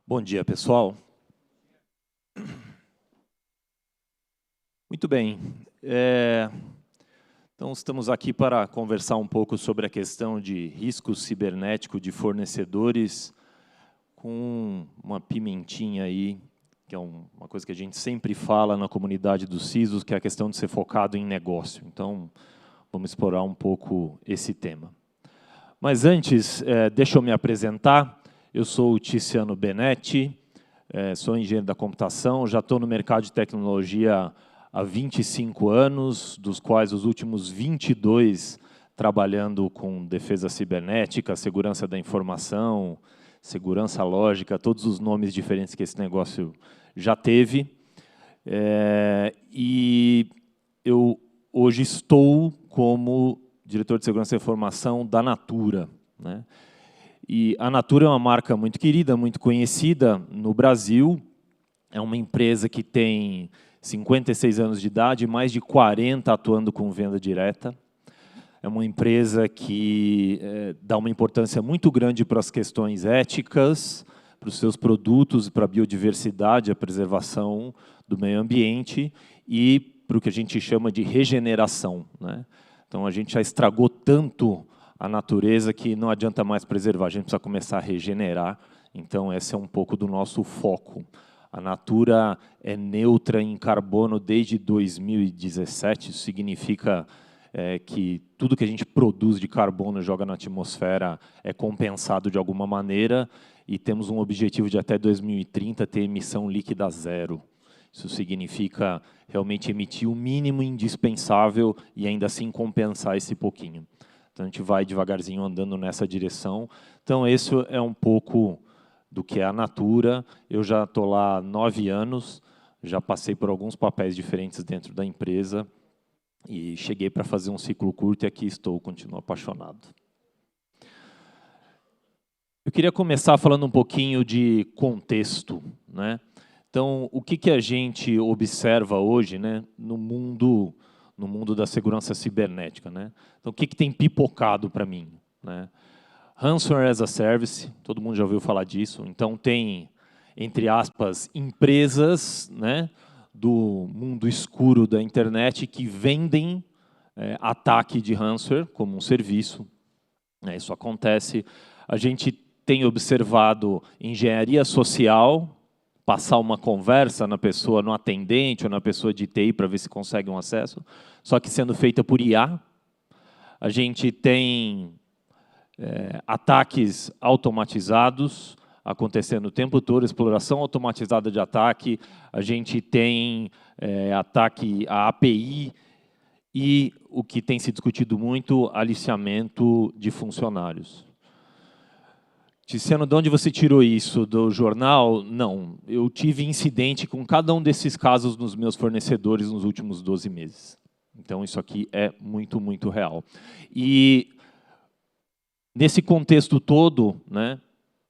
Bom dia, pessoal. Muito bem. Então, estamos aqui para conversar um pouco sobre a questão de risco cibernético de fornecedores, com uma pimentinha aí, que é uma coisa que a gente sempre fala na comunidade dos CISOs, que é a questão de ser focado em negócio. Então, vamos explorar um pouco esse tema. Mas antes, deixa eu me apresentar. Eu sou o Tiziano Benetti, sou engenheiro da computação, já estou no mercado de tecnologia há 25 anos, dos quais os últimos 22 trabalhando com defesa cibernética, segurança da informação, segurança lógica, todos os nomes diferentes que esse negócio já teve. E eu hoje estou como diretor de segurança da informação da Natura, né? E a Natura é uma marca muito querida, muito conhecida no Brasil. É uma empresa que tem 56 anos de idade, mais de 40 atuando com venda direta. É uma empresa que dá uma importância muito grande para as questões éticas, para os seus produtos, para a biodiversidade, a preservação do meio ambiente e para o que a gente chama de regeneração, né? Então, a gente já estragou tanto a natureza que não adianta mais preservar, a gente precisa começar a regenerar. Então, esse é um pouco do nosso foco. A Natura é neutra em carbono desde 2017, isso significa que tudo que a gente produz de carbono e joga na atmosfera é compensado de alguma maneira, e temos um objetivo de até 2030 ter emissão líquida zero. Isso significa realmente emitir o mínimo indispensável e ainda assim compensar esse pouquinho. Então, a gente vai devagarzinho andando nessa direção. Então, esse é um pouco do que é a Natura. Eu já estou lá há 9 anos, já passei por alguns papéis diferentes dentro da empresa e cheguei para fazer um ciclo curto e aqui estou, continuo apaixonado. Eu queria começar falando um pouquinho de contexto, né? Então, o que a gente observa hoje, né, no mundo da segurança cibernética, né? Então, o que tem pipocado para mim, né? Ransomware as a Service, todo mundo já ouviu falar disso. Então, tem, entre aspas, empresas, né, do mundo escuro da internet que vendem ataque de ransomware como um serviço. Isso acontece. A gente tem observado engenharia social, passar uma conversa na pessoa, no atendente ou na pessoa de TI para ver se consegue um acesso, só que sendo feita por IA. A gente tem ataques automatizados acontecendo o tempo todo, exploração automatizada de ataque, a gente tem ataque à API e o que tem se discutido muito, aliciamento de funcionários. Tiziano, de onde você tirou isso? Do jornal? Não, eu tive incidente com cada um desses casos nos meus fornecedores nos últimos 12 meses. Então, isso aqui é muito, muito real. E, nesse contexto todo, né,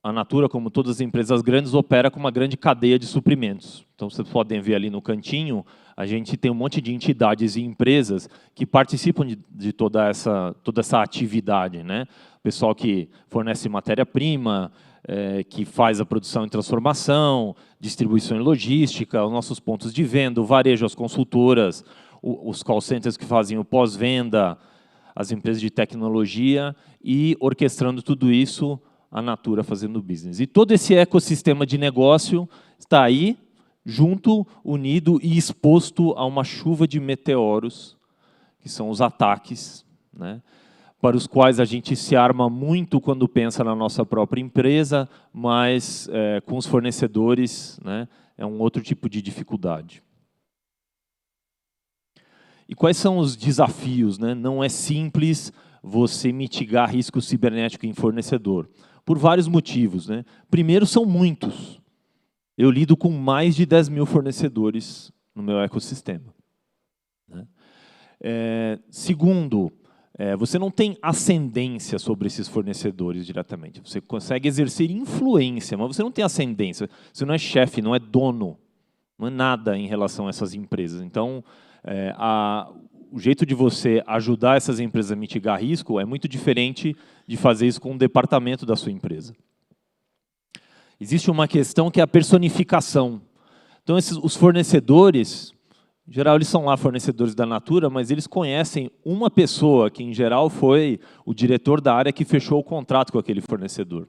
a Natura, como todas as empresas grandes, opera com uma grande cadeia de suprimentos. Então, vocês podem ver ali no cantinho, a gente tem um monte de entidades e empresas que participam de toda essa atividade, né? Pessoal que fornece matéria-prima, que faz a produção e transformação, distribuição e logística, os nossos pontos de venda, o varejo, as consultoras, os call centers que fazem o pós-venda, as empresas de tecnologia e orquestrando tudo isso, a Natura fazendo business. E todo esse ecossistema de negócio está aí, junto, unido e exposto a uma chuva de meteoros, que são os ataques, né, para os quais a gente se arma muito quando pensa na nossa própria empresa, mas com os fornecedores, né, é um outro tipo de dificuldade. E quais são os desafios, né? Não é simples você mitigar risco cibernético em fornecedor, por vários motivos, né? Primeiro, são muitos. Eu lido com mais de 10 mil fornecedores no meu ecossistema, né? Segundo, você não tem ascendência sobre esses fornecedores diretamente. Você consegue exercer influência, mas você não tem ascendência. Você não é chefe, não é dono, não é nada em relação a essas empresas. Então, o jeito de você ajudar essas empresas a mitigar risco é muito diferente de fazer isso com um departamento da sua empresa. Existe uma questão que é a personificação. Então, os fornecedores, em geral, eles são lá fornecedores da Natura, mas eles conhecem uma pessoa, que em geral foi o diretor da área que fechou o contrato com aquele fornecedor,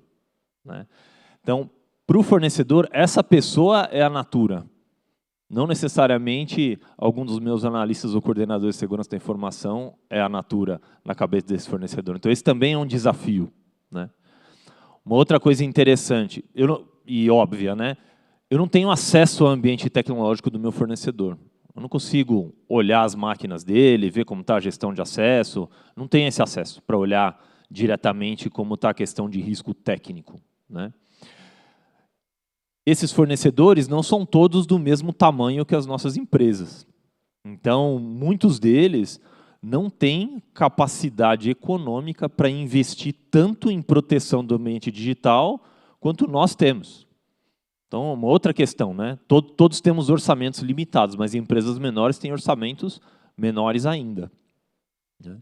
né? Então, para o fornecedor, essa pessoa é a Natura. Não necessariamente algum dos meus analistas ou coordenadores de segurança da informação é a Natura na cabeça desse fornecedor. Então, esse também é um desafio, né? Uma outra coisa interessante e óbvia, né? Eu não tenho acesso ao ambiente tecnológico do meu fornecedor. Eu não consigo olhar as máquinas dele, ver como está a gestão de acesso. Não tenho esse acesso para olhar diretamente como está a questão de risco técnico, né? Esses fornecedores não são todos do mesmo tamanho que as nossas empresas. Então, muitos deles não têm capacidade econômica para investir tanto em proteção do ambiente digital quanto nós temos. Então, uma outra questão, né? Todos temos orçamentos limitados, mas empresas menores têm orçamentos menores ainda, né?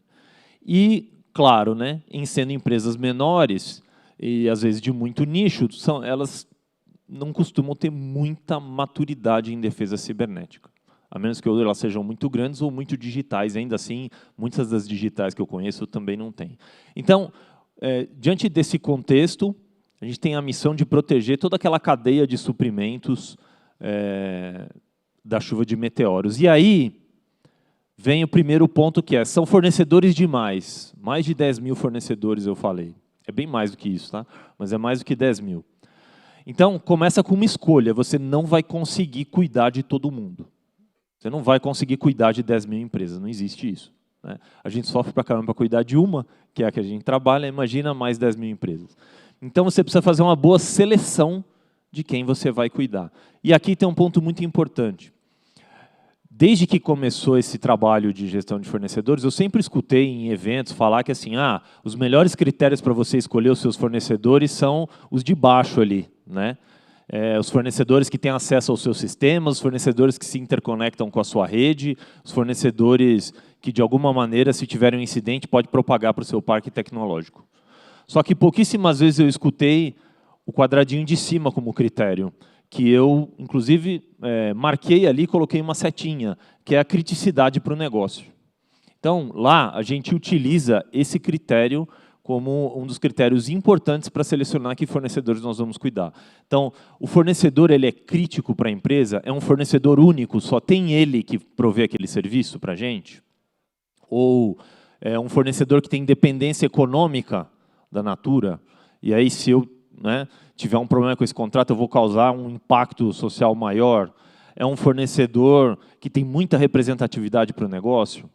E, claro, né, em sendo empresas menores, e às vezes de muito nicho, elas não costumam ter muita maturidade em defesa cibernética, a menos que elas sejam muito grandes ou muito digitais. Ainda assim, muitas das digitais que eu conheço também não têm. Então, diante desse contexto, a gente tem a missão de proteger toda aquela cadeia de suprimentos da chuva de meteoros. E aí vem o primeiro ponto, que são fornecedores demais. Mais de 10 mil fornecedores, eu falei. É bem mais do que isso, tá? Mas é mais do que 10 mil. Então, começa com uma escolha. Você não vai conseguir cuidar de todo mundo. Você não vai conseguir cuidar de 10 mil empresas. Não existe isso, né? A gente sofre pra caramba para cuidar de uma, que é a que a gente trabalha. Imagina mais 10 mil empresas. Então, você precisa fazer uma boa seleção de quem você vai cuidar. E aqui tem um ponto muito importante. Desde que começou esse trabalho de gestão de fornecedores, eu sempre escutei em eventos falar que assim, os melhores critérios para você escolher os seus fornecedores são os de baixo ali, né? Os fornecedores que têm acesso aos seus sistemas, os fornecedores que se interconectam com a sua rede, os fornecedores que, de alguma maneira, se tiverem um incidente, pode propagar para o seu parque tecnológico. Só que pouquíssimas vezes eu escutei o quadradinho de cima como critério, que eu, inclusive, marquei ali e coloquei uma setinha, que é a criticidade para o negócio. Então, lá, a gente utiliza esse critério como um dos critérios importantes para selecionar que fornecedores nós vamos cuidar. Então, o fornecedor ele é crítico para a empresa? É um fornecedor único, só tem ele que provê aquele serviço para a gente? Ou é um fornecedor que tem dependência econômica da Natura? E aí, se eu tiver um problema com esse contrato, eu vou causar um impacto social maior? É um fornecedor que tem muita representatividade para o negócio?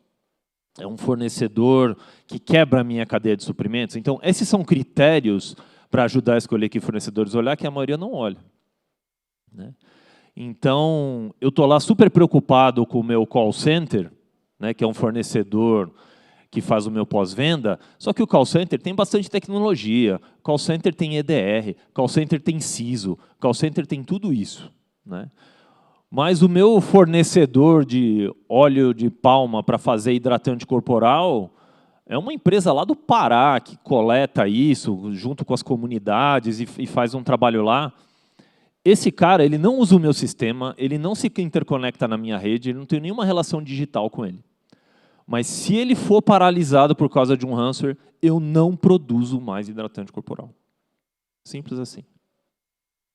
É um fornecedor que quebra a minha cadeia de suprimentos? Então, esses são critérios para ajudar a escolher que fornecedores olhar, que a maioria não olha, né? Então, eu estou lá super preocupado com o meu call center, né, que é um fornecedor que faz o meu pós-venda, só que o call center tem bastante tecnologia, call center tem EDR, call center tem CISO, call center tem tudo isso, né? Mas o meu fornecedor de óleo de palma para fazer hidratante corporal é uma empresa lá do Pará que coleta isso junto com as comunidades e faz um trabalho lá. Esse cara, ele não usa o meu sistema, ele não se interconecta na minha rede, ele não tem nenhuma relação digital com ele. Mas se ele for paralisado por causa de um ransomware, eu não produzo mais hidratante corporal. Simples assim,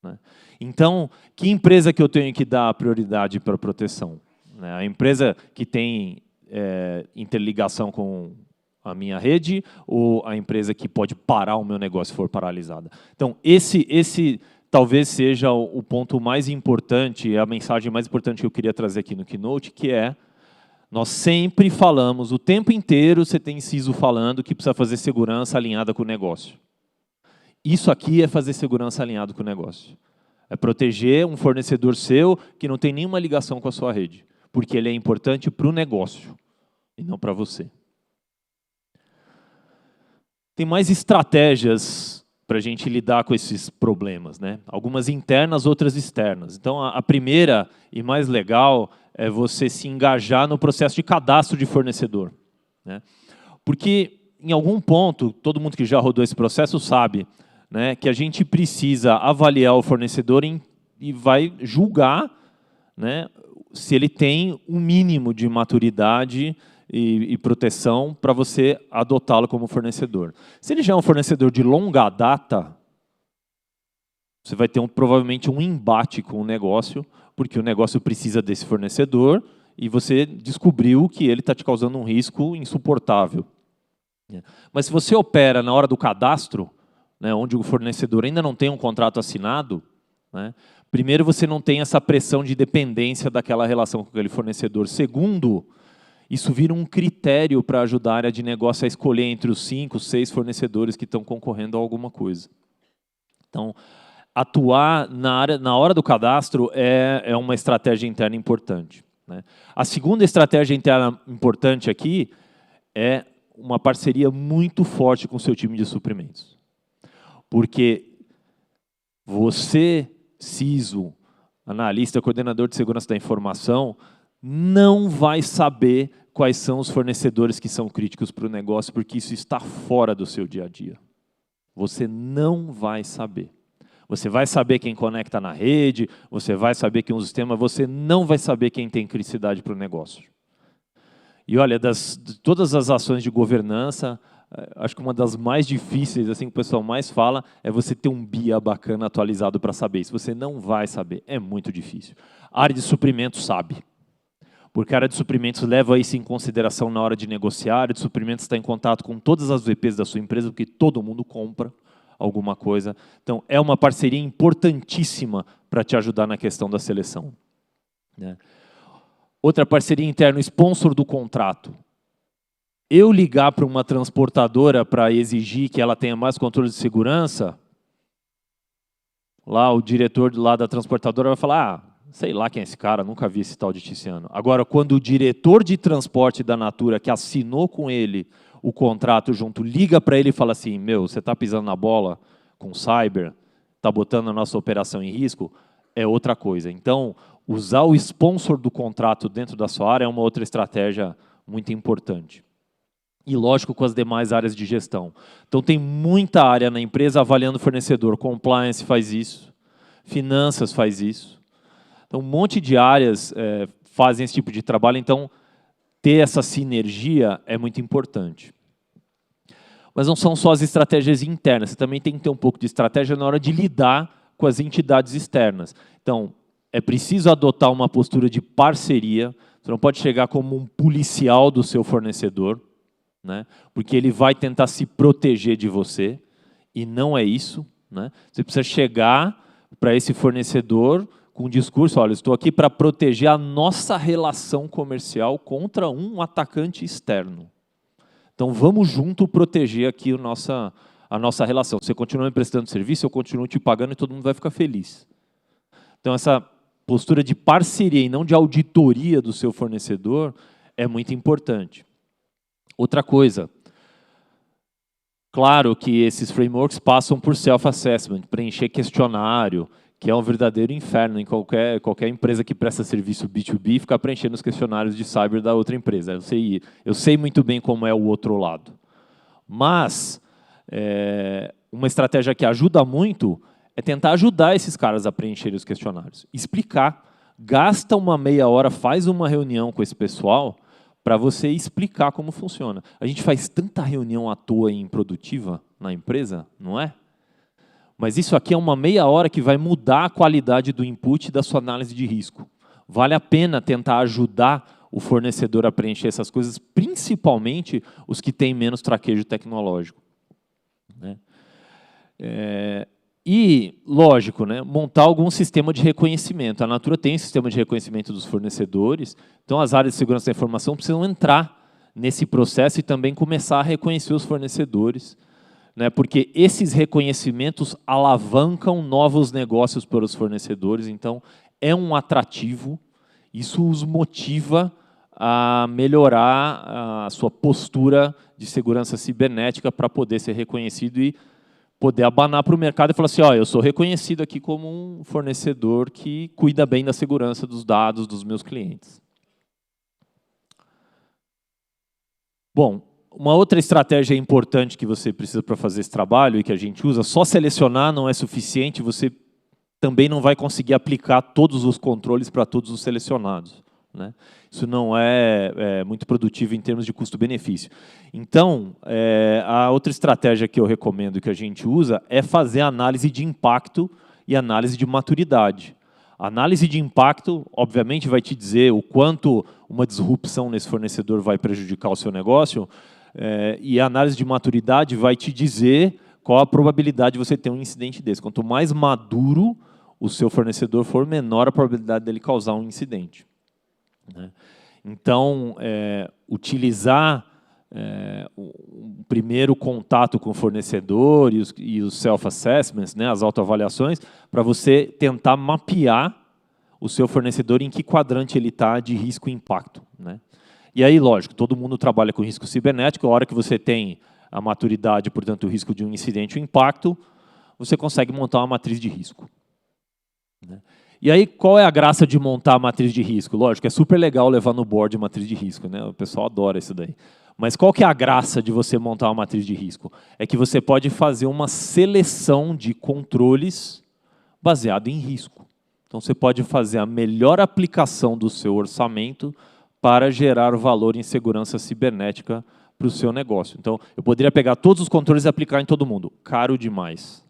né? Então, que empresa que eu tenho que dar prioridade para a proteção? A empresa que tem interligação com a minha rede ou a empresa que pode parar o meu negócio se for paralisada? Então, esse talvez seja o ponto mais importante, a mensagem mais importante que eu queria trazer aqui no Keynote, que é: nós sempre falamos, o tempo inteiro você tem CISO falando que precisa fazer segurança alinhada com o negócio. Isso aqui é fazer segurança alinhada com o negócio. É proteger um fornecedor seu que não tem nenhuma ligação com a sua rede, porque ele é importante para o negócio e não para você. Tem mais estratégias para a gente lidar com esses problemas, né? Algumas internas, outras externas. Então, a primeira e mais legal é você se engajar no processo de cadastro de fornecedor, né? Porque, em algum ponto, todo mundo que já rodou esse processo sabe, né, que a gente precisa avaliar o fornecedor e vai julgar, né, se ele tem um mínimo de maturidade e proteção para você adotá-lo como fornecedor. Se ele já é um fornecedor de longa data, você vai ter provavelmente um embate com o negócio, porque o negócio precisa desse fornecedor e você descobriu que ele está te causando um risco insuportável. Mas se você opera na hora do cadastro, né, onde o fornecedor ainda não tem um contrato assinado, né, primeiro, você não tem essa pressão de dependência daquela relação com aquele fornecedor. Segundo, isso vira um critério para ajudar a área de negócio a escolher entre os 5, 6 fornecedores que estão concorrendo a alguma coisa. Então, atuar na hora do cadastro é uma estratégia interna importante, né? A segunda estratégia interna importante aqui é uma parceria muito forte com o seu time de suprimentos. Porque você, CISO, analista, coordenador de segurança da informação, não vai saber quais são os fornecedores que são críticos para o negócio, porque isso está fora do seu dia a dia. Você não vai saber. Você vai saber quem conecta na rede, você vai saber quem usa o sistema, você não vai saber quem tem criticidade para o negócio. E olha, de todas as ações de governança, acho que uma das mais difíceis, assim, que o pessoal mais fala, é você ter um BIA bacana atualizado para saber isso. Você não vai saber, é muito difícil. A área de suprimentos sabe. Porque a área de suprimentos leva isso em consideração na hora de negociar, a área de suprimentos está em contato com todas as VPs da sua empresa, porque todo mundo compra alguma coisa. Então, é uma parceria importantíssima para te ajudar na questão da seleção, né? Outra parceria interna, sponsor do contrato. Eu ligar para uma transportadora para exigir que ela tenha mais controle de segurança, lá o diretor lá da transportadora vai falar, sei lá quem é esse cara, nunca vi esse tal de Tiziano. Agora, quando o diretor de transporte da Natura, que assinou com ele o contrato junto, liga para ele e fala assim, meu, você está pisando na bola com cyber, está botando a nossa operação em risco, é outra coisa. Então, usar o sponsor do contrato dentro da sua área é uma outra estratégia muito importante. E, lógico, com as demais áreas de gestão. Então, tem muita área na empresa avaliando o fornecedor. Compliance faz isso, finanças faz isso. Então, um monte de áreas fazem esse tipo de trabalho. Então, ter essa sinergia é muito importante. Mas não são só as estratégias internas. Você também tem que ter um pouco de estratégia na hora de lidar com as entidades externas. Então, é preciso adotar uma postura de parceria. Você não pode chegar como um policial do seu fornecedor, né? Porque ele vai tentar se proteger de você, e não é isso, né? Você precisa chegar para esse fornecedor com um discurso, olha, estou aqui para proteger a nossa relação comercial contra um atacante externo. Então, vamos junto proteger aqui a nossa relação. Você continua me prestando serviço, eu continuo te pagando e todo mundo vai ficar feliz. Então, essa postura de parceria e não de auditoria do seu fornecedor é muito importante. Outra coisa, claro que esses frameworks passam por self-assessment, preencher questionário, que é um verdadeiro inferno em qualquer empresa que presta serviço B2B, ficar preenchendo os questionários de cyber da outra empresa. Eu sei muito bem como é o outro lado. Mas, uma estratégia que ajuda muito é tentar ajudar esses caras a preencherem os questionários. Explicar. Gasta uma meia hora, faz uma reunião com esse pessoal para você explicar como funciona. A gente faz tanta reunião à toa e improdutiva na empresa, não é? Mas isso aqui é uma meia hora que vai mudar a qualidade do input e da sua análise de risco. Vale a pena tentar ajudar o fornecedor a preencher essas coisas, principalmente os que têm menos traquejo tecnológico, né? E, lógico, né, montar algum sistema de reconhecimento. A Natura tem um sistema de reconhecimento dos fornecedores, então as áreas de segurança da informação precisam entrar nesse processo e também começar a reconhecer os fornecedores, né, porque esses reconhecimentos alavancam novos negócios para os fornecedores, então é um atrativo, isso os motiva a melhorar a sua postura de segurança cibernética para poder ser reconhecido e poder abanar para o mercado e falar assim, ó, eu sou reconhecido aqui como um fornecedor que cuida bem da segurança dos dados dos meus clientes. Bom, Uma outra estratégia importante que você precisa para fazer esse trabalho e que a gente usa, só selecionar não é suficiente, você também não vai conseguir aplicar todos os controles para todos os selecionados, né? Isso não é muito produtivo em termos de custo-benefício. Então, a outra estratégia que eu recomendo que a gente usa é fazer análise de impacto e análise de maturidade. A análise de impacto, obviamente, vai te dizer o quanto uma disrupção nesse fornecedor vai prejudicar o seu negócio, e a análise de maturidade vai te dizer qual a probabilidade de você ter um incidente desse. Quanto mais maduro o seu fornecedor for, menor a probabilidade dele causar um incidente, né? Então, utilizar o primeiro contato com o fornecedor e os self-assessments, né, as autoavaliações, para você tentar mapear o seu fornecedor em que quadrante ele está de risco e impacto, né? E aí, lógico, todo mundo trabalha com risco cibernético, a hora que você tem a maturidade, portanto, o risco de um incidente ou impacto, você consegue montar uma matriz de risco, né? E aí, qual é a graça de montar a matriz de risco? Lógico, é super legal levar no board a matriz de risco, né? O pessoal adora isso daí. Mas qual que é a graça de você montar uma matriz de risco? É que você pode fazer uma seleção de controles baseado em risco. Então, você pode fazer a melhor aplicação do seu orçamento para gerar valor em segurança cibernética para o seu negócio. Então, eu poderia pegar todos os controles e aplicar em todo mundo. Caro demais.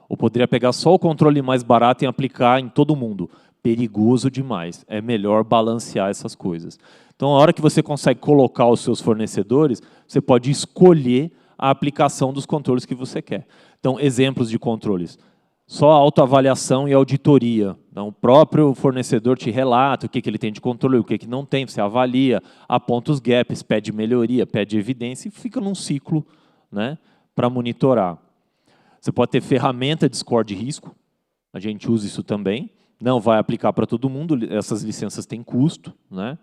Ou poderia pegar só o controle mais barato e aplicar em todo mundo. Perigoso demais. É melhor balancear essas coisas. Então, a hora que você consegue colocar os seus fornecedores, você pode escolher a aplicação dos controles que você quer. Então, exemplos de controles. Só autoavaliação e auditoria. Então, o próprio fornecedor te relata o que ele tem de controle, o que não tem, você avalia, aponta os gaps, pede melhoria, pede evidência e fica num ciclo, né, para monitorar. Você pode ter ferramenta de score de risco, a gente usa isso também, não vai aplicar para todo mundo, essas licenças têm custo, né?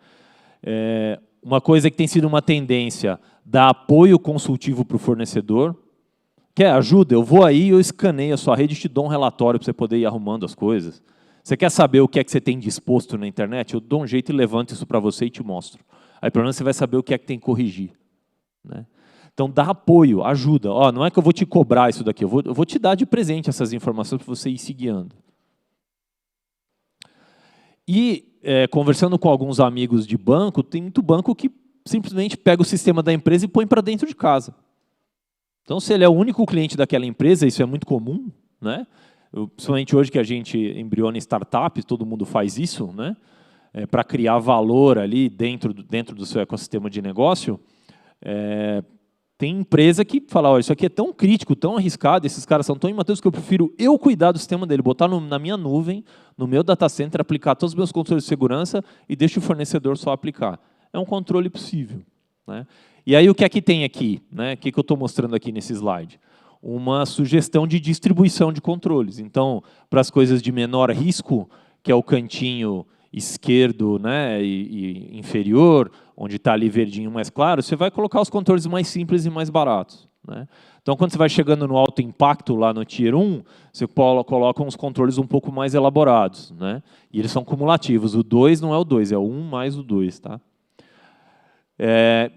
Uma coisa que tem sido uma tendência, dar apoio consultivo para o fornecedor. Quer ajuda? Eu vou aí, eu escaneio a sua rede e te dou um relatório para você poder ir arrumando as coisas. Você quer saber o que é que você tem disposto na internet? Eu dou um jeito e levanto isso para você e te mostro. Aí, pelo menos, você vai saber o que é que tem que corrigir, né? Então, dá apoio, ajuda. Ó, não é que eu vou te cobrar isso daqui, eu vou te dar de presente essas informações para você ir se guiando. E, conversando com alguns amigos de banco, tem muito banco que simplesmente pega o sistema da empresa e põe para dentro de casa. Então, se ele é o único cliente daquela empresa, isso é muito comum, né? Principalmente hoje que a gente embriona startups, todo mundo faz isso, né? Para criar valor ali dentro do seu ecossistema de negócio. Tem empresa que fala, olha, isso aqui é tão crítico, tão arriscado, esses caras são tão imaturos que eu prefiro eu cuidar do sistema dele, botar na minha nuvem, no meu data center, aplicar todos os meus controles de segurança e deixo o fornecedor só aplicar. É um controle possível, né? E aí o que é que tem aqui, né? O que eu estou mostrando aqui nesse slide? Uma sugestão de distribuição de controles. Então, para as coisas de menor risco, que é o cantinho esquerdo, né, e inferior, onde está ali verdinho mais claro, você vai colocar os controles mais simples e mais baratos, né? Então, quando você vai chegando no alto impacto, lá no Tier 1, você coloca uns controles um pouco mais elaborados, né? E eles são cumulativos. O 2 não é o 2, é o 1 mais o 2. Tá?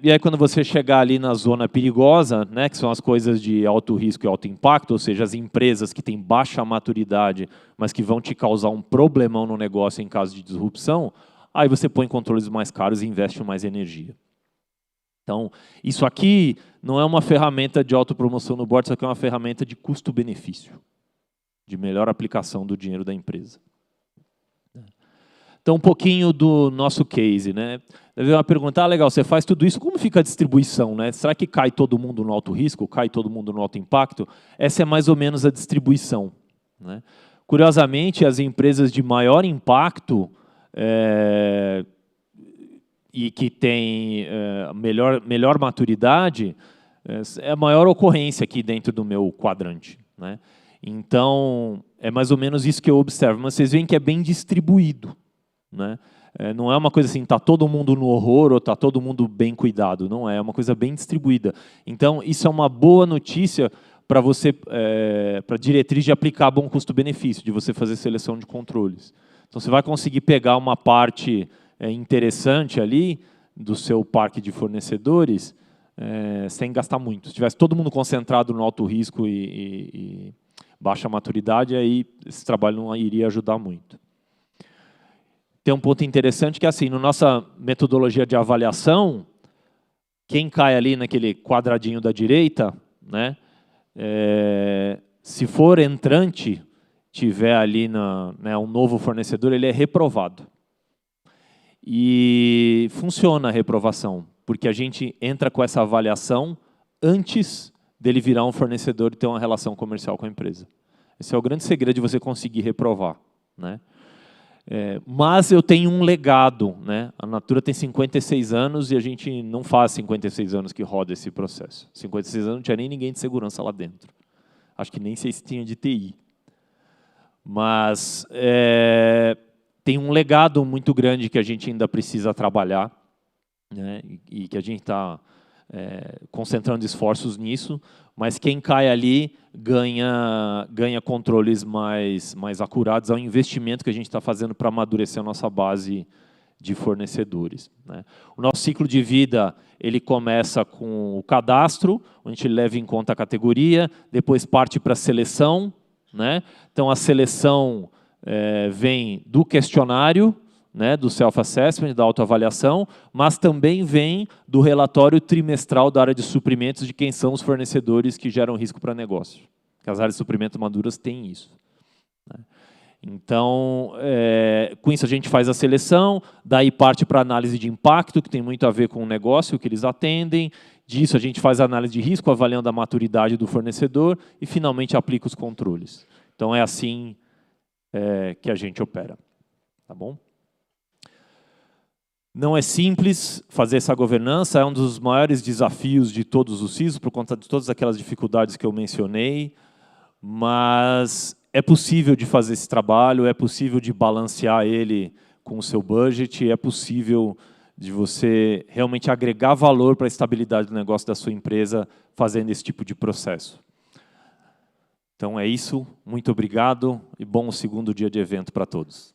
E aí, quando você chegar ali na zona perigosa, né, que são as coisas de alto risco e alto impacto, ou seja, as empresas que têm baixa maturidade, mas que vão te causar um problemão no negócio em caso de disrupção, aí você põe controles mais caros e investe mais energia. Então, isso aqui não é uma ferramenta de autopromoção no board, isso aqui é uma ferramenta de custo-benefício, de melhor aplicação do dinheiro da empresa. Então, um pouquinho do nosso case, né? Deve uma pergunta, legal, você faz tudo isso, como fica a distribuição, né? Será que cai todo mundo no alto risco, cai todo mundo no alto impacto? Essa é mais ou menos a distribuição, né? Curiosamente, as empresas de maior impacto e que têm melhor maturidade, é a maior ocorrência aqui dentro do meu quadrante, né? Então, é mais ou menos isso que eu observo, mas vocês veem que é bem distribuído, né? Não é uma coisa assim, está todo mundo no horror ou está todo mundo bem cuidado, não é, é uma coisa bem distribuída. Então, isso é uma boa notícia para você, para a diretriz de aplicar bom custo-benefício, de você fazer seleção de controles. Então, você vai conseguir pegar uma parte interessante ali do seu parque de fornecedores sem gastar muito. Se tivesse todo mundo concentrado no alto risco e baixa maturidade, aí esse trabalho não iria ajudar muito. Tem um ponto interessante que, assim, na nossa metodologia de avaliação, quem cai ali naquele quadradinho da direita, né, se for entrante, tiver ali um novo fornecedor, ele é reprovado. E funciona a reprovação, porque a gente entra com essa avaliação antes dele virar um fornecedor e ter uma relação comercial com a empresa. Esse é o grande segredo de você conseguir reprovar, né? Mas eu tenho um legado, né? A Natura tem 56 anos e a gente não faz 56 anos que roda esse processo. 56 anos não tinha nem ninguém de segurança lá dentro. Acho que nem sei se tinha de TI. Mas tem um legado muito grande que a gente ainda precisa trabalhar, né? E que a gente está concentrando esforços nisso, mas quem cai ali ganha controles mais acurados ao investimento que a gente está fazendo para amadurecer a nossa base de fornecedores, né? O nosso ciclo de vida ele começa com o cadastro, onde a gente leva em conta a categoria, depois parte para a seleção, né? Então, a seleção vem do questionário, né, do self-assessment, da autoavaliação, mas também vem do relatório trimestral da área de suprimentos de quem são os fornecedores que geram risco para negócio. Porque as áreas de suprimentos maduras têm isso, né? Então, com isso a gente faz a seleção, daí parte para a análise de impacto, que tem muito a ver com o negócio que eles atendem. Disso a gente faz a análise de risco, avaliando a maturidade do fornecedor e, finalmente, aplica os controles. Então, é assim que a gente opera. Tá bom? Não é simples fazer essa governança, é um dos maiores desafios de todos os CISOs, por conta de todas aquelas dificuldades que eu mencionei, mas é possível de fazer esse trabalho, é possível de balancear ele com o seu budget, é possível de você realmente agregar valor para a estabilidade do negócio da sua empresa fazendo esse tipo de processo. Então é isso, muito obrigado e bom segundo dia de evento para todos.